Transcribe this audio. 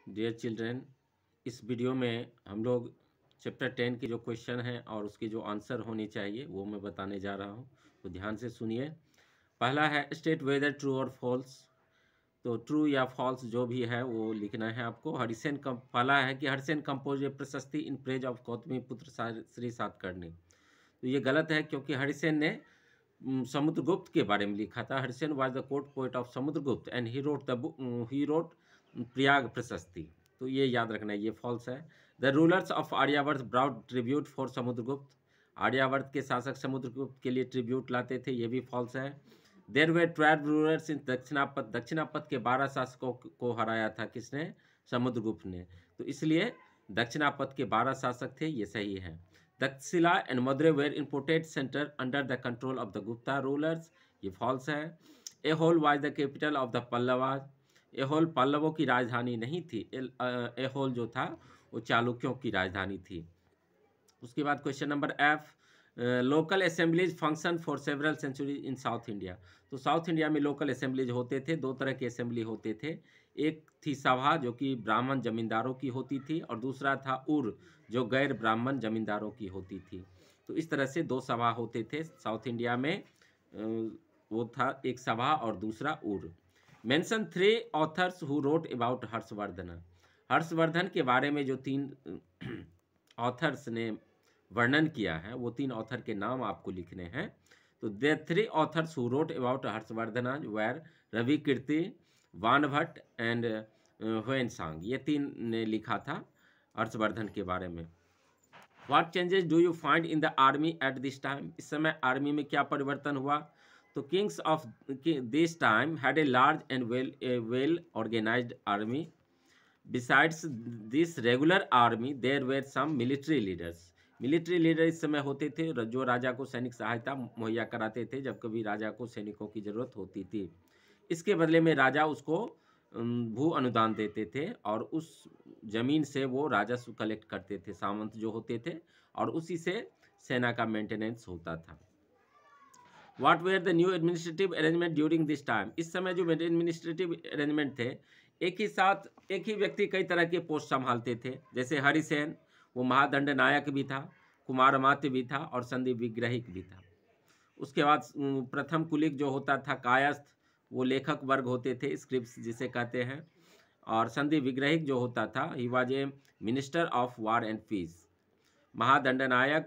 Dear children, इस video में हम लोग चैप्टर 10 के जो क्वेश्चन हैं और उसके जो आंसर होने चाहिए वो मैं बताने जा रहा हूँ, तो ध्यान से सुनिए। पहला है स्टेट वेदर ट्रू और फॉल्स। तो ट्रू या फॉल्स जो भी है वो लिखना है आपको। पहला है कि हरिसेन कंपोज ए प्रशस्ति इन प्रेज ऑफ गौतमी पुत्र श्री सातकर्णी। तो ये गलत है क्योंकि हरिसेन ने समुद्रगुप्त के बारे में लिखा था। Harisena was the court poet of Samudragupta and he wrote Prayag Prashasti. तो ये याद रखना है, ये फॉल्स है। The rulers of Aryavarta brought tribute for Samudragupta. Aryavarta के शासक समुद्रगुप्त के लिए ट्रिब्यूट लाते थे, ये भी फॉल्स है। देर वे 12 रूलर्स इन दक्षिणापथ। दक्षिणापथ के 12 शासकों को हराया था किसने? समुद्रगुप्त ने। तो इसलिए दक्षिणापथ के 12 शासक थे, ये सही है। Taxila and Madurai were important center under the control of the Gupta rulers, ये false है। Aehol was the capital of the Pallavas। Aihole पल्लवों की राजधानी नहीं थी। एहोल जो था वो चालुक्यों की राजधानी थी। उसके बाद question number F, local assemblies function for several century in South India. तो साउथ इंडिया में लोकल असेंबलीज होते थे, दो तरह के असेंबली होते थे। एक थी सभा जो कि ब्राह्मण जमींदारों की होती थी, और दूसरा था उर जो गैर ब्राह्मण जमींदारों की होती थी। तो इस तरह से दो सभा होते थे साउथ इंडिया में। वो था एक सभा और दूसरा उर। Mention 3 authors who wrote about Harshvardhan. Harshvardhan के बारे में जो 3 ऑथर्स ने वर्णन किया है, वो 3 ऑथर के नाम आपको लिखने हैं। तो the 3 authors who wrote about Harshavardhan were Ravi Kirti, Banabhatta and Hiuen Tsang. ये 3 ने लिखा था हर्षवर्धन के बारे में। What changes do you find in the army at this time. इस समय आर्मी में क्या परिवर्तन हुआ? तो kings of this time had a large and well organised army. Besides this regular army there were some military leaders. Military leader इस समय होते थे जो राजा को सैनिक सहायता मुहैया कराते थे जब कभी राजा को सैनिकों की जरूरत होती थी। इसके बदले में राजा उसको भू अनुदान देते थे, और उस जमीन से वो राजस्व कलेक्ट करते थे, सामंत जो होते थे, और उसी से सेना का मेंटेनेंस होता था। What were the new administrative arrangement during this time. इस समय जो एडमिनिस्ट्रेटिव अरेंजमेंट थे, एक ही साथ एक ही व्यक्ति कई तरह के पोस्ट संभालते थे। जैसे हरिसेन वो महादंड नायक भी था, कुमारमात्य भी था, और संदीप विग्रहिक भी था। उसके बाद प्रथम कुलिक जो होता था कायस्थ, वो लेखक वर्ग होते थे, स्क्रिप्ट्स जिसे कहते हैं। और संदीप विग्रहिक जो होता था, he was a minister of war and peace. महादंडनायक